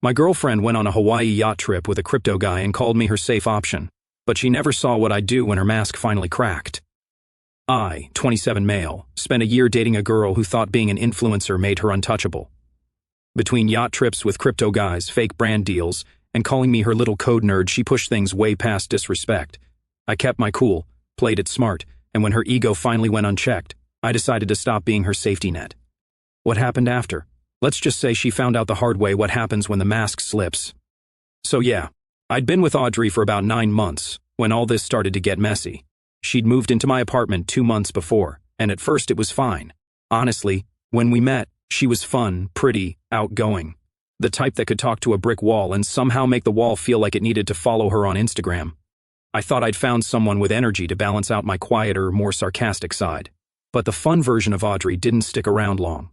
My girlfriend went on a Hawaii yacht trip with a crypto guy and called me her safe option, but she never saw what I'd do when her mask finally cracked. I, 27 male, spent a year dating a girl who thought being an influencer made her untouchable. Between yacht trips with crypto guys, fake brand deals, and calling me her little code nerd, she pushed things way past disrespect. I kept my cool, played it smart, and when her ego finally went unchecked, I decided to stop being her safety net. What happened after? Let's just say she found out the hard way what happens when the mask slips. So yeah, I'd been with Audrey for about 9 months when all this started to get messy. She'd moved into my apartment 2 months before, and at first it was fine. Honestly, when we met, she was fun, pretty, outgoing. The type that could talk to a brick wall and somehow make the wall feel like it needed to follow her on Instagram. I thought I'd found someone with energy to balance out my quieter, more sarcastic side. But the fun version of Audrey didn't stick around long.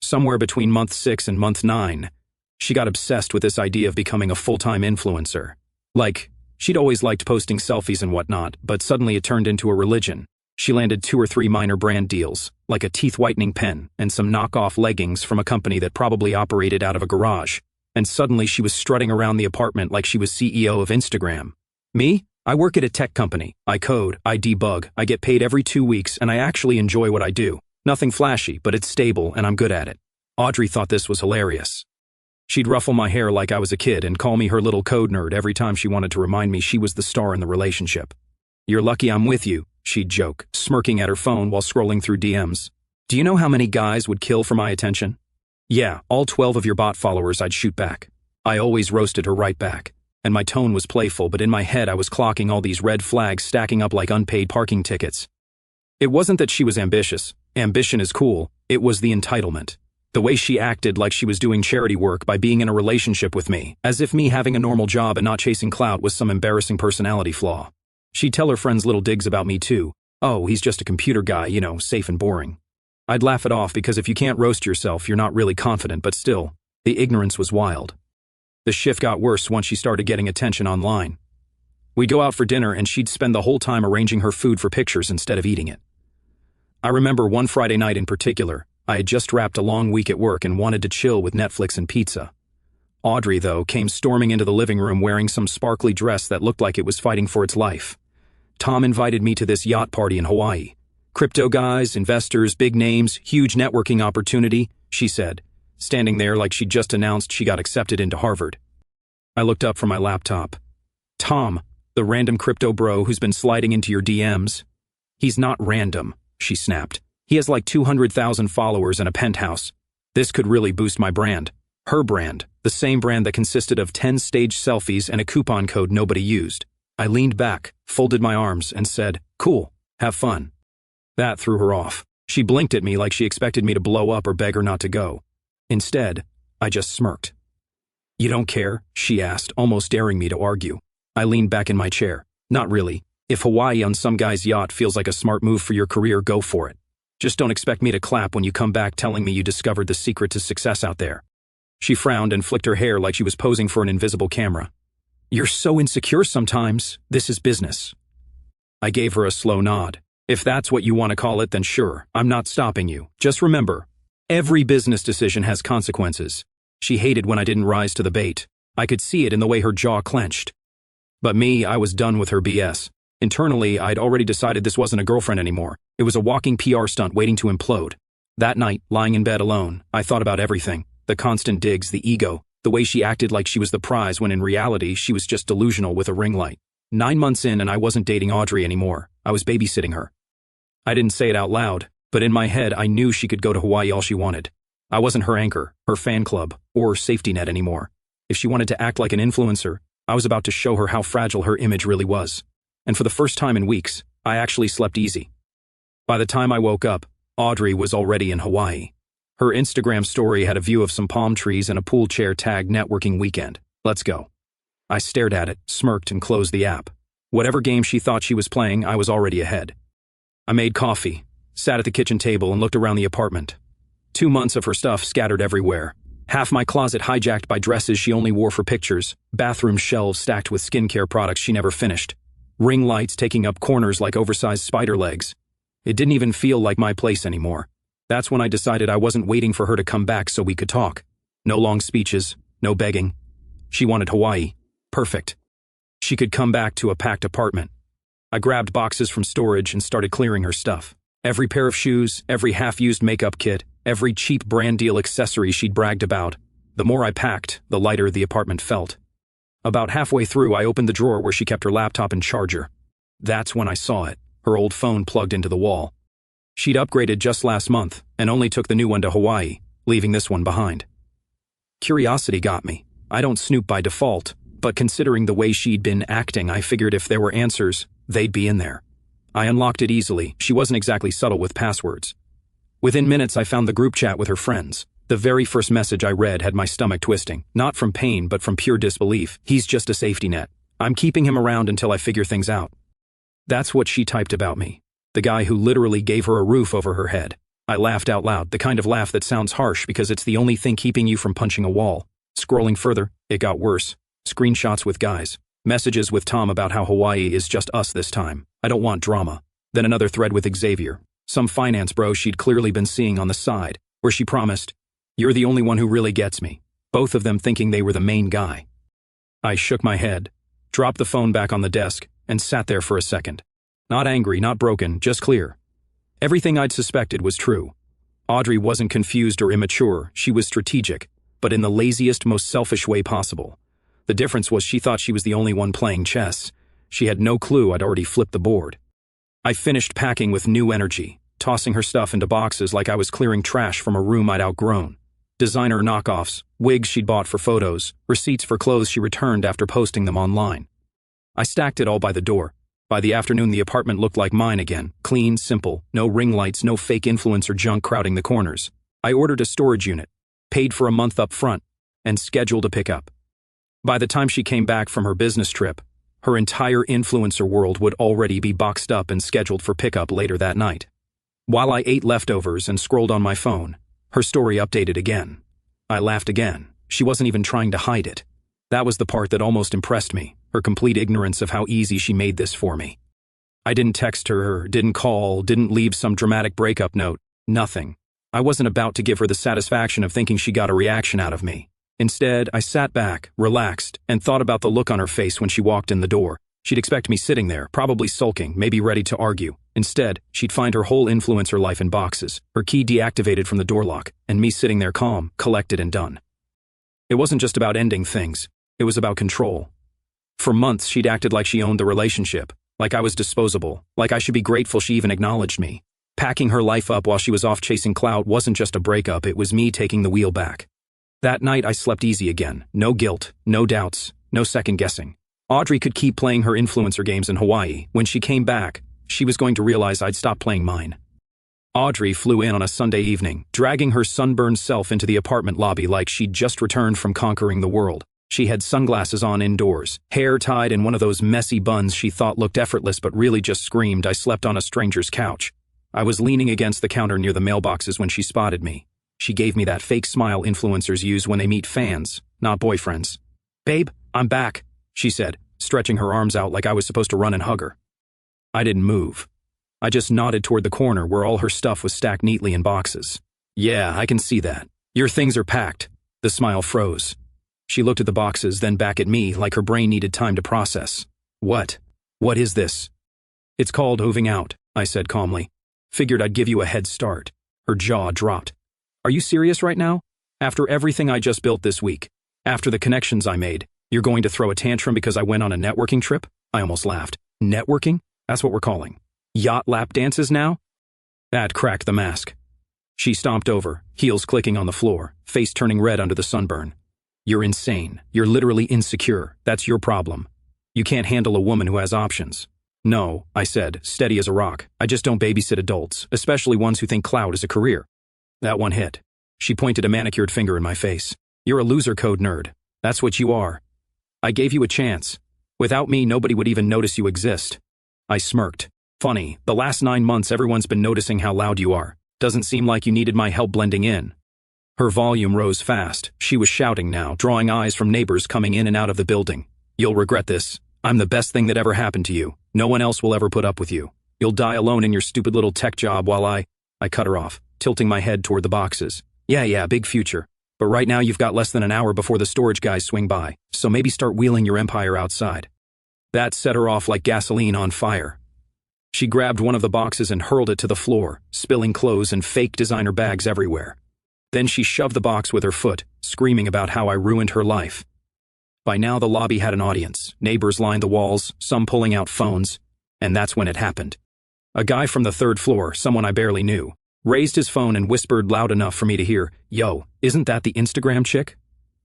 Somewhere between month 6 and month 9, she got obsessed with this idea of becoming a full-time influencer. Like, she'd always liked posting selfies and whatnot, but suddenly it turned into a religion. She landed 2 or 3 minor brand deals, like a teeth-whitening pen and some knockoff leggings from a company that probably operated out of a garage. And suddenly she was strutting around the apartment like she was CEO of Instagram. Me? I work at a tech company. I code, I debug, I get paid every 2 weeks, and I actually enjoy what I do. Nothing flashy, but it's stable and I'm good at it. Audrey thought this was hilarious. She'd ruffle my hair like I was a kid and call me her little code nerd every time she wanted to remind me she was the star in the relationship. "You're lucky I'm with you," she'd joke, smirking at her phone while scrolling through DMs. "Do you know how many guys would kill for my attention?" "Yeah, all 12 of your bot followers," I'd shoot back. I always roasted her right back, and my tone was playful, but in my head I was clocking all these red flags stacking up like unpaid parking tickets. It wasn't that she was ambitious. Ambition is cool. It was the entitlement. The way she acted like she was doing charity work by being in a relationship with me, as if me having a normal job and not chasing clout was some embarrassing personality flaw. She'd tell her friends little digs about me too. "Oh, he's just a computer guy, safe and boring." I'd laugh it off because if you can't roast yourself, you're not really confident, but still, the ignorance was wild. The shift got worse once she started getting attention online. We'd go out for dinner and she'd spend the whole time arranging her food for pictures instead of eating it. I remember one Friday night in particular. I had just wrapped a long week at work and wanted to chill with Netflix and pizza. Audrey, though, came storming into the living room wearing some sparkly dress that looked like it was fighting for its life. "Tom invited me to this yacht party in Hawaii. Crypto guys, investors, big names, huge networking opportunity," she said, standing there like she'd just announced she got accepted into Harvard. I looked up from my laptop. "Tom, the random crypto bro who's been sliding into your DMs." "He's not random," she snapped. "He has like 200,000 followers and a penthouse. This could really boost my brand." Her brand, the same brand that consisted of 10 staged selfies and a coupon code nobody used. I leaned back, folded my arms, and said, "Cool, have fun." That threw her off. She blinked at me like she expected me to blow up or beg her not to go. Instead, I just smirked. "You don't care?" she asked, almost daring me to argue. I leaned back in my chair. "Not really. If Hawaii on some guy's yacht feels like a smart move for your career, go for it. Just don't expect me to clap when you come back telling me you discovered the secret to success out there." She frowned and flicked her hair like she was posing for an invisible camera. "You're so insecure sometimes. This is business." I gave her a slow nod. "If that's what you want to call it, then sure, I'm not stopping you. Just remember, every business decision has consequences." She hated when I didn't rise to the bait. I could see it in the way her jaw clenched. But me, I was done with her BS. Internally, I'd already decided this wasn't a girlfriend anymore. It was a walking PR stunt waiting to implode. That night, lying in bed alone, I thought about everything. The constant digs, the ego, the way she acted like she was the prize when in reality she was just delusional with a ring light. 9 months in and I wasn't dating Audrey anymore. I was babysitting her. I didn't say it out loud, but in my head I knew she could go to Hawaii all she wanted. I wasn't her anchor, her fan club, or safety net anymore. If she wanted to act like an influencer, I was about to show her how fragile her image really was. And for the first time in weeks, I actually slept easy. By the time I woke up, Audrey was already in Hawaii. Her Instagram story had a view of some palm trees and a pool chair tagged networking weekend. "Let's go." I stared at it, smirked, and closed the app. Whatever game she thought she was playing, I was already ahead. I made coffee, sat at the kitchen table, and looked around the apartment. 2 months of her stuff scattered everywhere. Half my closet hijacked by dresses she only wore for pictures, bathroom shelves stacked with skincare products she never finished, ring lights taking up corners like oversized spider legs. It didn't even feel like my place anymore. That's when I decided I wasn't waiting for her to come back so we could talk. No long speeches, No begging. She wanted Hawaii. Perfect. She could come back to a packed apartment. I grabbed boxes from storage and started clearing her stuff. Every pair of shoes, every half-used makeup kit, every cheap brand deal accessory she'd bragged about. The more I packed, the lighter the apartment felt. About halfway through, I opened the drawer where she kept her laptop and charger. That's when I saw it, her old phone plugged into the wall. She'd upgraded just last month and only took the new one to Hawaii, leaving this one behind. Curiosity got me. I don't snoop by default, but considering the way she'd been acting, I figured if there were answers, they'd be in there. I unlocked it easily. She wasn't exactly subtle with passwords. Within minutes, I found the group chat with her friends. The very first message I read had my stomach twisting, not from pain but from pure disbelief. He's just a safety net. I'm keeping him around until I figure things out. That's what she typed about me. The guy who literally gave her a roof over her head. I laughed out loud, the kind of laugh that sounds harsh because it's the only thing keeping you from punching a wall. Scrolling further, it got worse. Screenshots with guys. Messages with Tom about how Hawaii is just us this time. I don't want drama. Then another thread with Xavier. Some finance bro she'd clearly been seeing on the side, where she promised, "You're the only one who really gets me." Both of them thinking they were the main guy. I shook my head, dropped the phone back on the desk, and sat there for a second. Not angry, not broken, just clear. Everything I'd suspected was true. Audrey wasn't confused or immature, she was strategic, but in the laziest, most selfish way possible. The difference was she thought she was the only one playing chess. She had no clue I'd already flipped the board. I finished packing with new energy, tossing her stuff into boxes like I was clearing trash from a room I'd outgrown. Designer knockoffs, wigs she'd bought for photos, receipts for clothes she returned after posting them online. I stacked it all by the door. By the afternoon, the apartment looked like mine again. Clean, simple, no ring lights, no fake influencer junk crowding the corners. I ordered a storage unit, paid for a month up front, and scheduled a pickup. By the time she came back from her business trip, her entire influencer world would already be boxed up and scheduled for pickup later that night. While I ate leftovers and scrolled on my phone, her story updated again. I laughed again. She wasn't even trying to hide it. That was the part that almost impressed me, her complete ignorance of how easy she made this for me. I didn't text her, didn't call, didn't leave some dramatic breakup note, nothing. I wasn't about to give her the satisfaction of thinking she got a reaction out of me. Instead, I sat back, relaxed, and thought about the look on her face when she walked in the door. She'd expect me sitting there, probably sulking, maybe ready to argue. Instead, she'd find her whole influencer life in boxes, her key deactivated from the door lock, and me sitting there calm, collected and done. It wasn't just about ending things. It was about control. For months, she'd acted like she owned the relationship, like I was disposable, like I should be grateful she even acknowledged me. Packing her life up while she was off chasing clout wasn't just a breakup, it was me taking the wheel back. That night, I slept easy again. No guilt, no doubts, no second guessing. Audrey could keep playing her influencer games in Hawaii. When she came back, she was going to realize I'd stopped playing mine. Audrey flew in on a Sunday evening, dragging her sunburned self into the apartment lobby like she'd just returned from conquering the world. She had sunglasses on indoors, hair tied in one of those messy buns she thought looked effortless but really just screamed I slept on a stranger's couch. I was leaning against the counter near the mailboxes when she spotted me. She gave me that fake smile influencers use when they meet fans, not boyfriends. "Babe, I'm back," she said, stretching her arms out like I was supposed to run and hug her. I didn't move. I just nodded toward the corner where all her stuff was stacked neatly in boxes. "Yeah, I can see that. Your things are packed." The smile froze. She looked at the boxes, then back at me like her brain needed time to process. What? What is this?" "It's called moving out," I said calmly. "Figured I'd give you a head start." Her jaw dropped. "Are you serious right now? After everything I just built this week, after the connections I made, you're going to throw a tantrum because I went on a networking trip?" I almost laughed. "Networking? That's what we're calling yacht lap dances now?" That cracked the mask. She stomped over, heels clicking on the floor, face turning red under the sunburn. "You're insane. You're literally insecure. That's your problem. You can't handle a woman who has options." "No," I said, steady as a rock. "I just don't babysit adults, especially ones who think clout is a career." That one hit. She pointed a manicured finger in my face. "You're a loser code nerd. That's what you are. I gave you a chance. Without me, nobody would even notice you exist." I smirked. "Funny, the last 9 months everyone's been noticing how loud you are. Doesn't seem like you needed my help blending in." Her volume rose fast. She was shouting now, drawing eyes from neighbors coming in and out of the building. "You'll regret this. I'm the best thing that ever happened to you. No one else will ever put up with you. You'll die alone in your stupid little tech job while I cut her off, tilting my head toward the boxes. Yeah, big future. But right now you've got less than an hour before the storage guys swing by, so maybe start wheeling your empire outside. That set her off like gasoline on fire. She grabbed one of the boxes and hurled it to the floor, spilling clothes and fake designer bags everywhere. Then she shoved the box with her foot, screaming about how I ruined her life. By now the lobby had an audience. Neighbors lined the walls, some pulling out phones, and that's when it happened. A guy from the third floor, someone I barely knew, raised his phone and whispered loud enough for me to hear, "Yo, isn't that the Instagram chick?"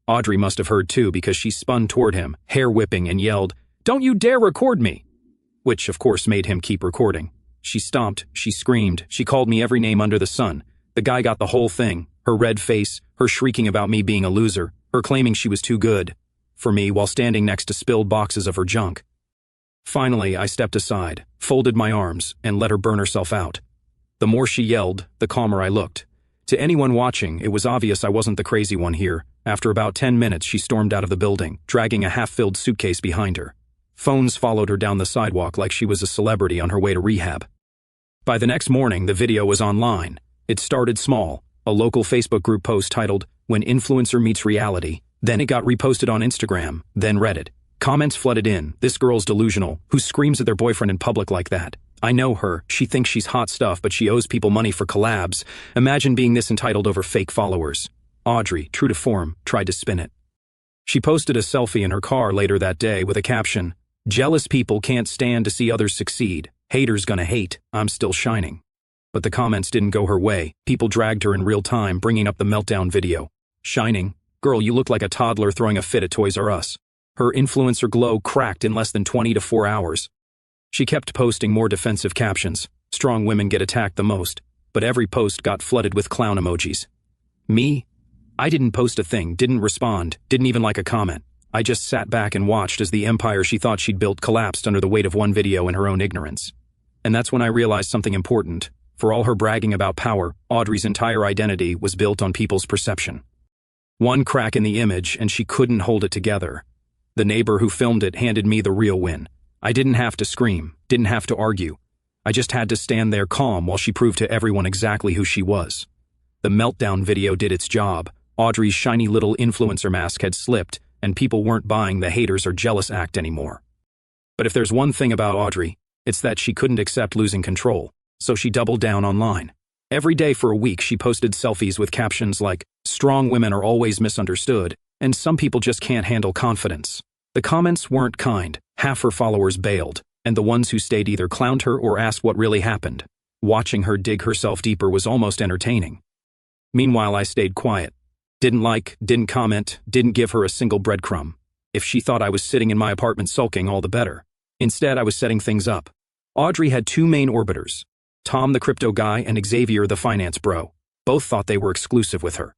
Audrey must have heard too because she spun toward him, hair whipping, and yelled, "Don't you dare record me!" Which of course made him keep recording. She stomped, she screamed, she called me every name under the sun. The guy got the whole thing, her red face, her shrieking about me being a loser, her claiming she was too good for me while standing next to spilled boxes of her junk. Finally, I stepped aside, folded my arms, and let her burn herself out. The more she yelled, the calmer I looked. To anyone watching, it was obvious I wasn't the crazy one here. After about 10 minutes, she stormed out of the building, dragging a half-filled suitcase behind her. Phones followed her down the sidewalk like she was a celebrity on her way to rehab. By the next morning, the video was online. It started small, a local Facebook group post titled, "When Influencer Meets Reality." Then it got reposted on Instagram, then Reddit. Comments flooded in, "This girl's delusional. Who screams at their boyfriend in public like that? I know her. She thinks she's hot stuff, but she owes people money for collabs. Imagine being this entitled over fake followers." Audrey, true to form, tried to spin it. She posted a selfie in her car later that day with a caption, "Jealous people can't stand to see others succeed. Haters gonna hate. I'm still shining." But the comments didn't go her way. People dragged her in real time, bringing up the meltdown video. "Shining? Girl, you look like a toddler throwing a fit at Toys R Us." Her influencer glow cracked in less than 20 to 4 hours. She kept posting more defensive captions. Strong women get attacked the most, but every post got flooded with clown emojis. Me? I didn't post a thing, didn't respond, didn't even like a comment. I just sat back and watched as the empire she thought she'd built collapsed under the weight of one video and her own ignorance. And that's when I realized something important. For all her bragging about power, Audrey's entire identity was built on people's perception. One crack in the image and she couldn't hold it together. The neighbor who filmed it handed me the real win. I didn't have to scream, didn't have to argue. I just had to stand there calm while she proved to everyone exactly who she was. The meltdown video did its job. Audrey's shiny little influencer mask had slipped, and people weren't buying the haters or jealous act anymore. But if there's one thing about Audrey, it's that she couldn't accept losing control, so she doubled down online. Every day for a week she posted selfies with captions like, "Strong women are always misunderstood, and some people just can't handle confidence." The comments weren't kind. Half her followers bailed, and the ones who stayed either clowned her or asked what really happened. Watching her dig herself deeper was almost entertaining. Meanwhile, I stayed quiet. Didn't like, didn't comment, didn't give her a single breadcrumb. If she thought I was sitting in my apartment sulking, all the better. Instead, I was setting things up. Audrey had two main orbiters, Tom the crypto guy and Xavier the finance bro. Both thought they were exclusive with her.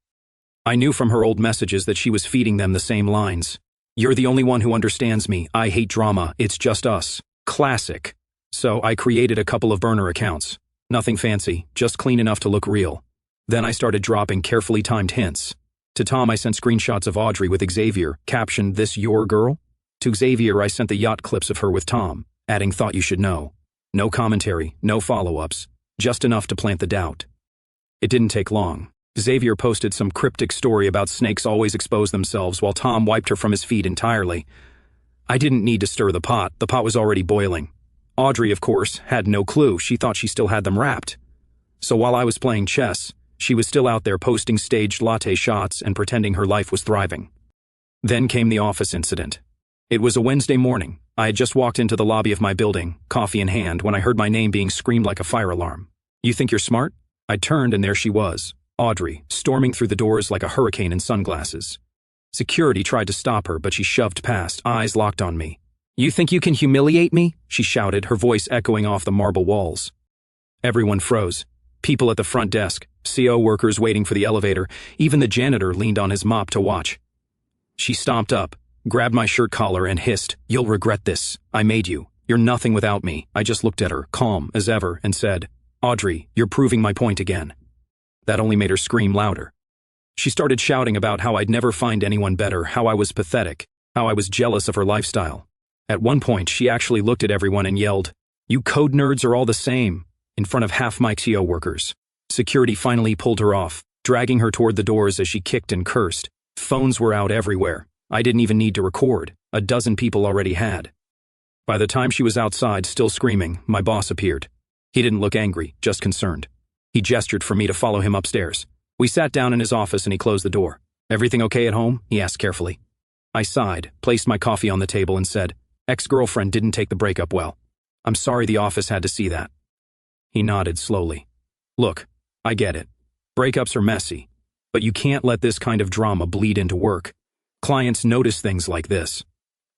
I knew from her old messages that she was feeding them the same lines. "You're the only one who understands me. I hate drama. It's just us." Classic. So I created a couple of burner accounts. Nothing fancy, just clean enough to look real. Then I started dropping carefully timed hints. To Tom, I sent screenshots of Audrey with Xavier, captioned, "This your girl?" To Xavier, I sent the yacht clips of her with Tom, adding "Thought you should know." No commentary, no follow-ups, just enough to plant the doubt. It didn't take long. Xavier posted some cryptic story about snakes always expose themselves while Tom wiped her from his feed entirely. I didn't need to stir the pot was already boiling. Audrey, of course, had no clue. She thought she still had them wrapped. So while I was playing chess, she was still out there posting staged latte shots and pretending her life was thriving. Then came the office incident. It was a Wednesday morning. I had just walked into the lobby of my building, coffee in hand, when I heard my name being screamed like a fire alarm. "You think you're smart?" I turned and there she was, Audrey, storming through the doors like a hurricane in sunglasses. Security tried to stop her, but she shoved past, eyes locked on me. "You think you can humiliate me?" she shouted, her voice echoing off the marble walls. Everyone froze. People at the front desk, CO workers waiting for the elevator, even the janitor leaned on his mop to watch. She stomped up, grabbed my shirt collar and hissed, "You'll regret this. I made you. You're nothing without me." I just looked at her, calm as ever, and said, "Audrey, you're proving my point again." That only made her scream louder. She started shouting about how I'd never find anyone better, how I was pathetic, how I was jealous of her lifestyle. At one point, she actually looked at everyone and yelled, "You code nerds are all the same," in front of half my CO workers. Security finally pulled her off, dragging her toward the doors as she kicked and cursed. Phones were out everywhere. I didn't even need to record. A dozen people already had. By the time she was outside, still screaming, my boss appeared. He didn't look angry, just concerned. He gestured for me to follow him upstairs. We sat down in his office and he closed the door. "Everything okay at home?" he asked carefully. I sighed, placed my coffee on the table and said, "Ex-girlfriend didn't take the breakup well. I'm sorry the office had to see that." He nodded slowly. "Look, I get it. Breakups are messy. But you can't let this kind of drama bleed into work. Clients notice things like this."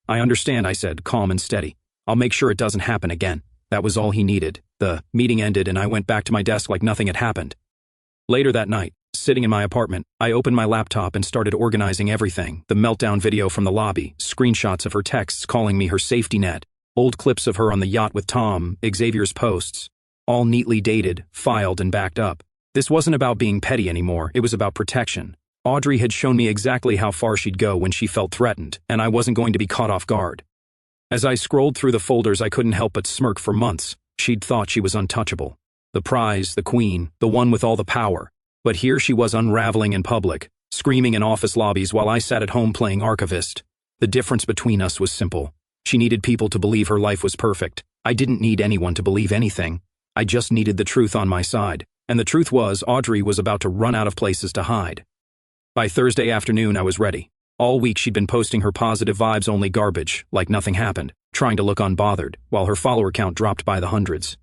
"I understand," I said, calm and steady. "I'll make sure it doesn't happen again." That was all he needed. The meeting ended and I went back to my desk like nothing had happened. Later that night, sitting in my apartment, I opened my laptop and started organizing everything. The meltdown video from the lobby, screenshots of her texts calling me her safety net, old clips of her on the yacht with Tom, Xavier's posts, all neatly dated, filed, and backed up. This wasn't about being petty anymore, it was about protection. Audrey had shown me exactly how far she'd go when she felt threatened, and I wasn't going to be caught off guard. As I scrolled through the folders, I couldn't help but smirk. For months, she'd thought she was untouchable. The prize, the queen, the one with all the power. But here she was unraveling in public, screaming in office lobbies while I sat at home playing archivist. The difference between us was simple. She needed people to believe her life was perfect. I didn't need anyone to believe anything. I just needed the truth on my side. And the truth was, Audrey was about to run out of places to hide. By Thursday afternoon, I was ready. All week she'd been posting her positive vibes only garbage, like nothing happened, trying to look unbothered, while her follower count dropped by the hundreds.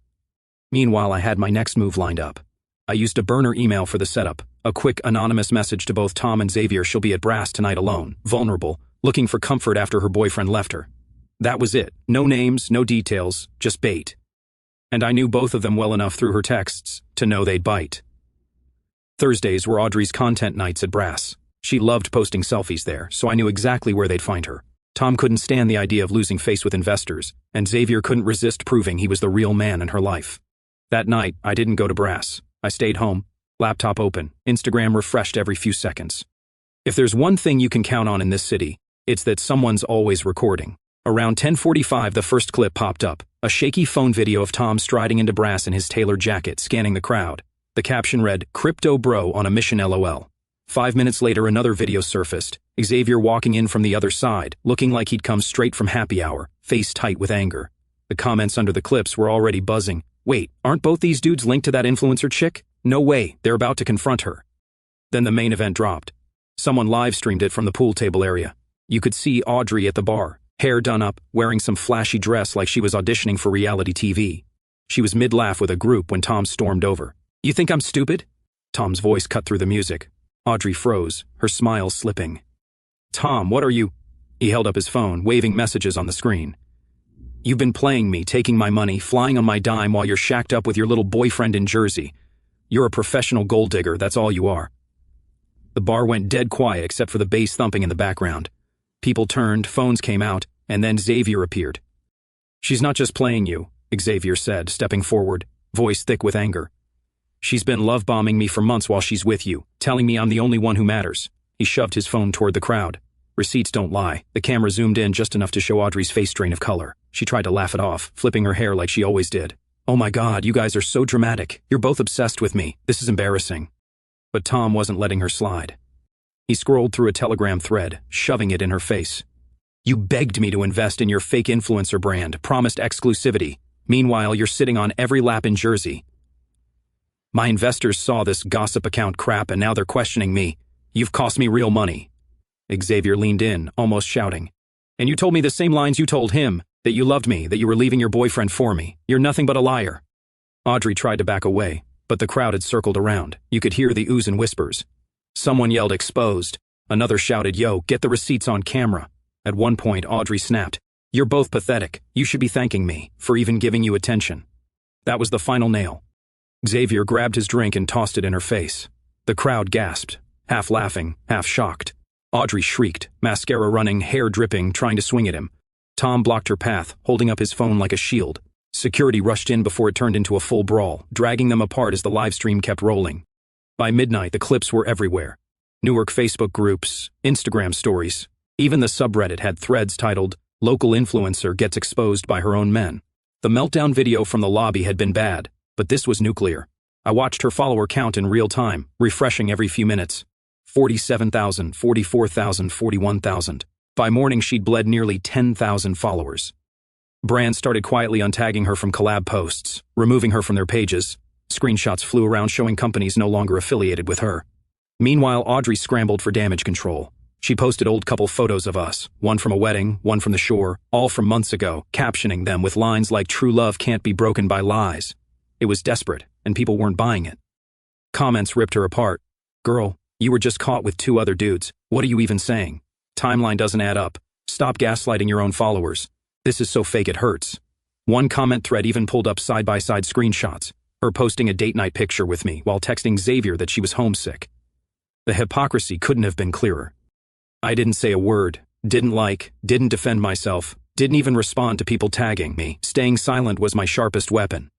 Meanwhile, I had my next move lined up. I used a burner email for the setup, a quick anonymous message to both Tom and Xavier. "She'll be at Brass tonight alone, vulnerable, looking for comfort after her boyfriend left her." That was it. No names, no details, just bait. And I knew both of them well enough through her texts to know they'd bite. Thursdays were Audrey's content nights at Brass. She loved posting selfies there, so I knew exactly where they'd find her. Tom couldn't stand the idea of losing face with investors, and Xavier couldn't resist proving he was the real man in her life. That night, I didn't go to Brass. I stayed home, laptop open, Instagram refreshed every few seconds. If there's one thing you can count on in this city, it's that someone's always recording. Around 10:45, the first clip popped up, a shaky phone video of Tom striding into Brass in his tailored jacket, scanning the crowd. The caption read, "Crypto bro on a mission LOL." 5 minutes later, another video surfaced, Xavier walking in from the other side, looking like he'd come straight from happy hour, face tight with anger. The comments under the clips were already buzzing. "Wait, aren't both these dudes linked to that influencer chick? No way, they're about to confront her." Then the main event dropped. Someone live-streamed it from the pool table area. You could see Audrey at the bar, hair done up, wearing some flashy dress like she was auditioning for reality TV. She was mid-laugh with a group when Tom stormed over. "You think I'm stupid?" Tom's voice cut through the music. Audrey froze, her smile slipping. "Tom, what are you—" He held up his phone, waving messages on the screen. "You've been playing me, taking my money, flying on my dime while you're shacked up with your little boyfriend in Jersey. You're a professional gold digger, that's all you are." The bar went dead quiet except for the bass thumping in the background. People turned, phones came out, and then Xavier appeared. "She's not just playing you," Xavier said, stepping forward, voice thick with anger. "She's been love-bombing me for months while she's with you, telling me I'm the only one who matters." He shoved his phone toward the crowd. Receipts don't lie. The camera zoomed in just enough to show Audrey's face drain of color. She tried to laugh it off, flipping her hair like she always did. "Oh my God, you guys are so dramatic. You're both obsessed with me. This is embarrassing." But Tom wasn't letting her slide. He scrolled through a Telegram thread, shoving it in her face. "You begged me to invest in your fake influencer brand, promised exclusivity. Meanwhile, you're sitting on every lap in Jersey. My investors saw this gossip account crap and now they're questioning me. You've cost me real money." Xavier leaned in, almost shouting. "And you told me the same lines you told him, that you loved me, that you were leaving your boyfriend for me. You're nothing but a liar." Audrey tried to back away, but the crowd had circled around. You could hear the oohs and whispers. Someone yelled exposed. Another shouted, "Yo, get the receipts on camera." At one point, Audrey snapped, "You're both pathetic. You should be thanking me for even giving you attention." That was the final nail. Xavier grabbed his drink and tossed it in her face. The crowd gasped, half laughing, half shocked. Audrey shrieked, mascara running, hair dripping, trying to swing at him. Tom blocked her path, holding up his phone like a shield. Security rushed in before it turned into a full brawl, dragging them apart as the live stream kept rolling. By midnight, the clips were everywhere. Newark Facebook groups, Instagram stories. Even the subreddit had threads titled, "Local Influencer Gets Exposed by Her Own Men." The meltdown video from the lobby had been bad, but this was nuclear. I watched her follower count in real time, refreshing every few minutes. 47,000, 44,000, 41,000. By morning, she'd bled nearly 10,000 followers. Brands started quietly untagging her from collab posts, removing her from their pages. Screenshots flew around showing companies no longer affiliated with her. Meanwhile, Audrey scrambled for damage control. She posted old couple photos of us, one from a wedding, one from the shore, all from months ago, captioning them with lines like "True love can't be broken by lies." It was desperate, and people weren't buying it. Comments ripped her apart. "Girl, you were just caught with 2 other dudes. What are you even saying? Timeline doesn't add up. Stop gaslighting your own followers. This is so fake it hurts." One comment thread even pulled up side-by-side screenshots, her posting a date night picture with me while texting Xavier that she was homesick. The hypocrisy couldn't have been clearer. I didn't say a word, didn't defend myself, didn't even respond to people tagging me. Staying silent was my sharpest weapon.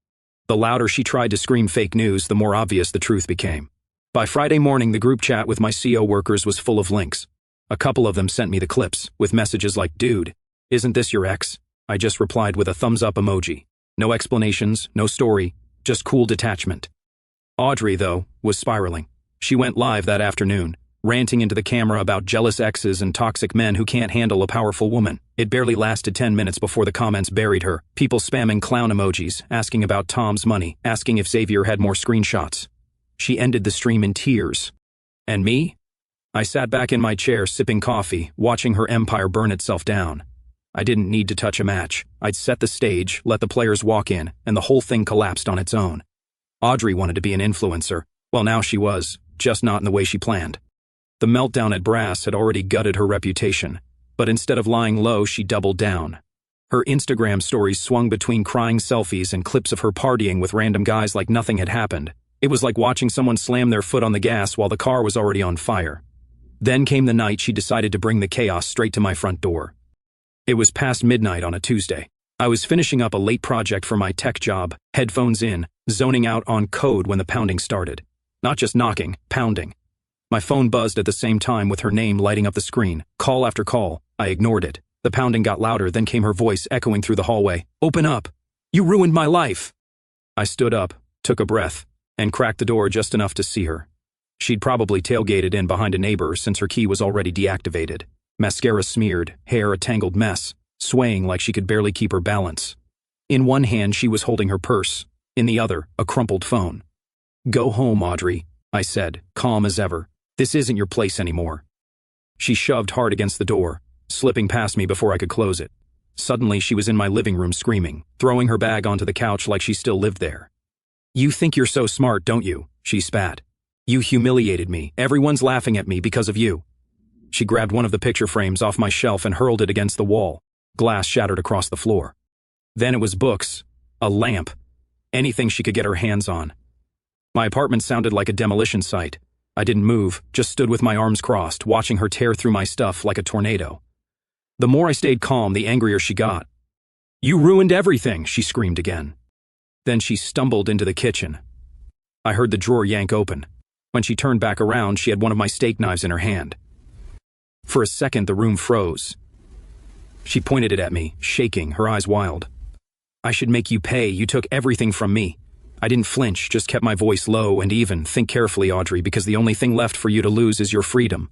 The louder she tried to scream fake news, the more obvious the truth became. By Friday morning, the group chat with my CO workers was full of links. A couple of them sent me the clips, with messages like, "Dude, isn't this your ex?" I just replied with a thumbs up emoji. No explanations, no story, just cool detachment. Audrey, though, was spiraling. She went live that afternoon, ranting into the camera about jealous exes and toxic men who can't handle a powerful woman. It barely lasted 10 minutes before the comments buried her, people spamming clown emojis, asking about Tom's money, asking if Xavier had more screenshots. She ended the stream in tears. And me? I sat back in my chair sipping coffee, watching her empire burn itself down. I didn't need to touch a match. I'd set the stage, let the players walk in, and the whole thing collapsed on its own. Audrey wanted to be an influencer. Well, now she was, just not in the way she planned. The meltdown at Brass had already gutted her reputation, but instead of lying low, she doubled down. Her Instagram stories swung between crying selfies and clips of her partying with random guys like nothing had happened. It was like watching someone slam their foot on the gas while the car was already on fire. Then came the night she decided to bring the chaos straight to my front door. It was past midnight on a Tuesday. I was finishing up a late project for my tech job, headphones in, zoning out on code when the pounding started. Not just knocking, pounding. My phone buzzed at the same time with her name lighting up the screen. Call after call. I ignored it. The pounding got louder, then came her voice echoing through the hallway. "Open up! You ruined my life!" I stood up, took a breath, and cracked the door just enough to see her. She'd probably tailgated in behind a neighbor since her key was already deactivated. Mascara smeared, hair a tangled mess, swaying like she could barely keep her balance. In one hand, she was holding her purse. In the other, a crumpled phone. "Go home, Audrey," I said, calm as ever. "This isn't your place anymore." She shoved hard against the door, slipping past me before I could close it. Suddenly, she was in my living room screaming, throwing her bag onto the couch like she still lived there. "You think you're so smart, don't you?" she spat. "You humiliated me. Everyone's laughing at me because of you." She grabbed one of the picture frames off my shelf and hurled it against the wall. Glass shattered across the floor. Then it was books, a lamp, anything she could get her hands on. My apartment sounded like a demolition site. I didn't move, just stood with my arms crossed, watching her tear through my stuff like a tornado. The more I stayed calm, the angrier she got. "You ruined everything," she screamed again. Then she stumbled into the kitchen. I heard the drawer yank open. When she turned back around, she had one of my steak knives in her hand. For a second, the room froze. She pointed it at me, shaking, her eyes wild. "I should make you pay. You took everything from me." I didn't flinch, just kept my voice low and even. "Think carefully, Audrey, because the only thing left for you to lose is your freedom."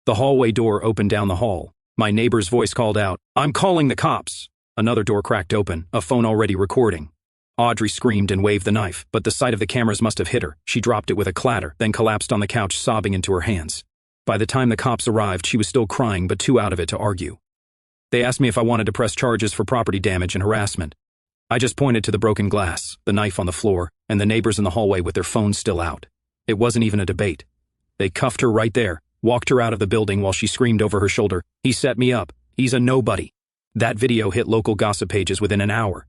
The hallway door opened down the hall. My neighbor's voice called out, "I'm calling the cops." Another door cracked open, a phone already recording. Audrey screamed and waved the knife, but the sight of the cameras must have hit her. She dropped it with a clatter, then collapsed on the couch, sobbing into her hands. By the time the cops arrived, she was still crying, but too out of it to argue. They asked me if I wanted to press charges for property damage and harassment. I just pointed to the broken glass, the knife on the floor, and the neighbors in the hallway with their phones still out. It wasn't even a debate. They cuffed her right there, walked her out of the building while she screamed over her shoulder, "He set me up. He's a nobody." That video hit local gossip pages within an hour.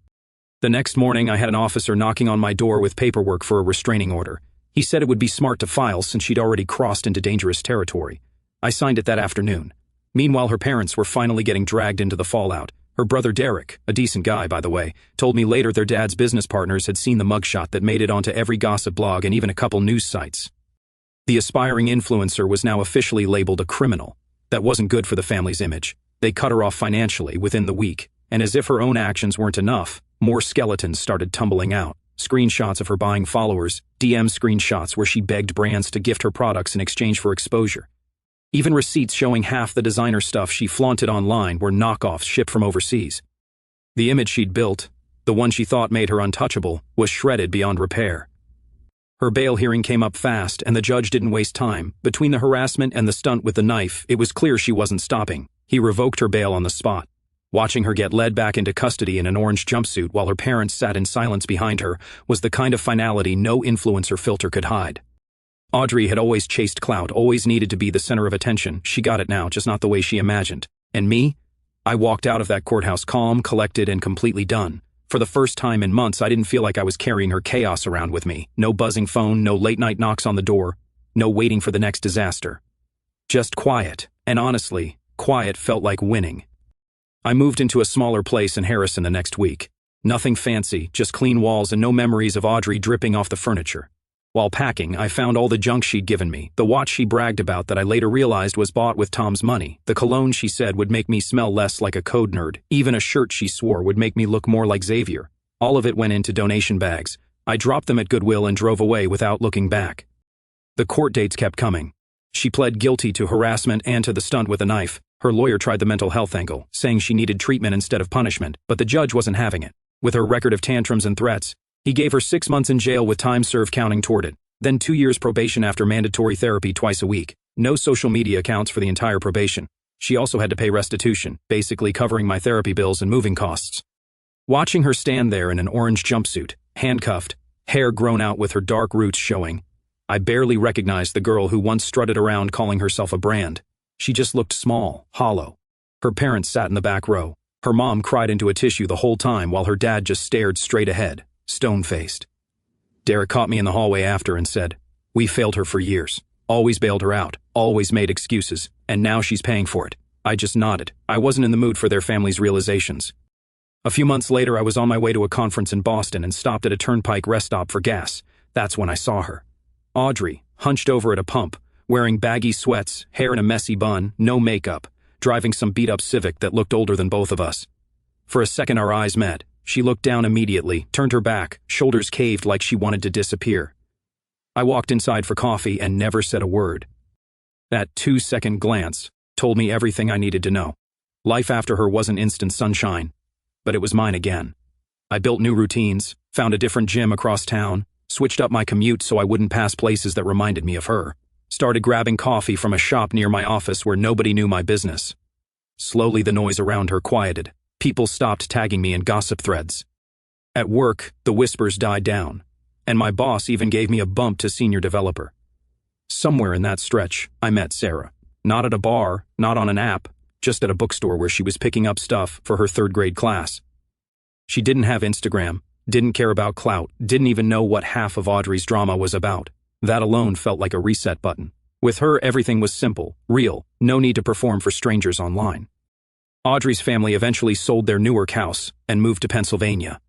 The next morning, I had an officer knocking on my door with paperwork for a restraining order. He said it would be smart to file since she'd already crossed into dangerous territory. I signed it that afternoon. Meanwhile, her parents were finally getting dragged into the fallout. Her brother Derek, a decent guy by the way, told me later their dad's business partners had seen the mugshot that made it onto every gossip blog and even a couple news sites. The aspiring influencer was now officially labeled a criminal. That wasn't good for the family's image. They cut her off financially within the week, and as if her own actions weren't enough, more skeletons started tumbling out. screenshots of her buying followers, DM screenshots where she begged brands to gift her products in exchange for exposure. Even receipts showing half the designer stuff she flaunted online were knockoffs shipped from overseas. The image she'd built, the one she thought made her untouchable, was shredded beyond repair. Her bail hearing came up fast, and the judge didn't waste time. Between the harassment and the stunt with the knife, it was clear she wasn't stopping. He revoked her bail on the spot. Watching her get led back into custody in an orange jumpsuit while her parents sat in silence behind her was the kind of finality no influencer filter could hide. Audrey had always chased clout, always needed to be the center of attention. She got it now, just not the way she imagined. And me? I walked out of that courthouse calm, collected, and completely done. For the first time in months, I didn't feel like I was carrying her chaos around with me. No buzzing phone, no late-night knocks on the door, no waiting for the next disaster. Just quiet, and honestly, quiet felt like winning. I moved into a smaller place in Harrison the next week. Nothing fancy, just clean walls and no memories of Audrey dripping off the furniture. While packing, I found all the junk she'd given me, the watch she bragged about that I later realized was bought with Tom's money, the cologne she said would make me smell less like a code nerd, even a shirt she swore would make me look more like Xavier. All of it went into donation bags. I dropped them at Goodwill and drove away without looking back. The court dates kept coming. She pled guilty to harassment and to the stunt with a knife. Her lawyer tried the mental health angle, saying she needed treatment instead of punishment, but the judge wasn't having it. With her record of tantrums and threats, he gave her 6 months in jail with time served counting toward it, then 2 years probation after mandatory therapy twice a week. No social media accounts for the entire probation. She also had to pay restitution, basically covering my therapy bills and moving costs. Watching her stand there in an orange jumpsuit, handcuffed, hair grown out with her dark roots showing, I barely recognized the girl who once strutted around calling herself a brand. She just looked small, hollow. Her parents sat in the back row. Her mom cried into a tissue the whole time while her dad just stared straight ahead, stone-faced. Derek caught me in the hallway after and said, "We failed her for years. Always bailed her out, always made excuses, and now she's paying for it." I just nodded. I wasn't in the mood for their family's realizations. A few months later, I was on my way to a conference in Boston and stopped at a turnpike rest stop for gas. That's when I saw her. Audrey, hunched over at a pump, wearing baggy sweats, hair in a messy bun, no makeup, driving some beat-up Civic that looked older than both of us. For a second our eyes met. She looked down immediately, turned her back, shoulders caved like she wanted to disappear. I walked inside for coffee and never said a word. That 2-second glance told me everything I needed to know. Life after her wasn't instant sunshine, but it was mine again. I built new routines, found a different gym across town, switched up my commute so I wouldn't pass places that reminded me of her, started grabbing coffee from a shop near my office where nobody knew my business. Slowly the noise around her quieted. People stopped tagging me in gossip threads. At work, the whispers died down, and my boss even gave me a bump to senior developer. Somewhere in that stretch, I met Sarah. Not at a bar, not on an app, just at a bookstore where she was picking up stuff for her third-grade class. She didn't have Instagram, didn't care about clout, didn't even know what half of Audrey's drama was about. That alone felt like a reset button. With her, everything was simple, real, no need to perform for strangers online. Audrey's family eventually sold their Newark house and moved to Pennsylvania.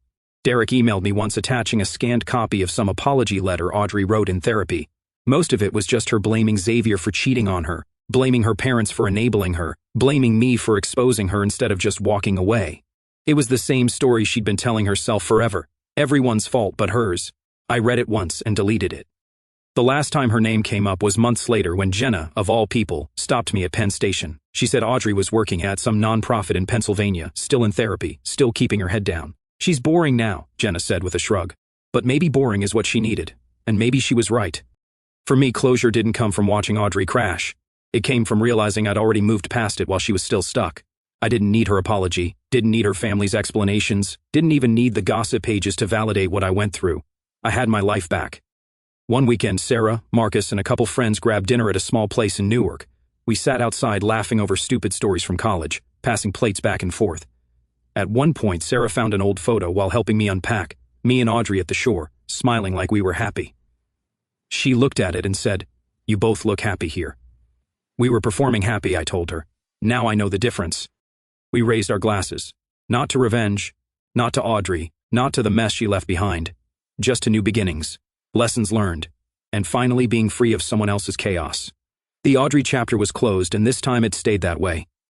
Derek emailed me once attaching a scanned copy of some apology letter Audrey wrote in therapy. Most of it was just her blaming Xavier for cheating on her, blaming her parents for enabling her, blaming me for exposing her instead of just walking away. It was the same story she'd been telling herself forever. Everyone's fault but hers. I read it once and deleted it. The last time her name came up was months later when Jenna, of all people, stopped me at Penn Station. She said Audrey was working at some nonprofit in Pennsylvania, still in therapy, still keeping her head down. "She's boring now," Jenna said with a shrug. But maybe boring is what she needed, and maybe she was right. For me, closure didn't come from watching Audrey crash. It came from realizing I'd already moved past it while she was still stuck. I didn't need her apology, didn't need her family's explanations, didn't even need the gossip pages to validate what I went through. I had my life back. One weekend, Sarah, Marcus, and a couple friends grabbed dinner at a small place in Newark. We sat outside laughing over stupid stories from college, passing plates back and forth. At one point, Sarah found an old photo while helping me unpack, me and Audrey at the shore, smiling like we were happy. She looked at it and said, "You both look happy here." We were performing happy, I told her. Now I know the difference. We raised our glasses. Not to revenge, not to Audrey, not to the mess she left behind, just to new beginnings, lessons learned, and finally being free of someone else's chaos. The Audrey chapter was closed, and this time it stayed that way.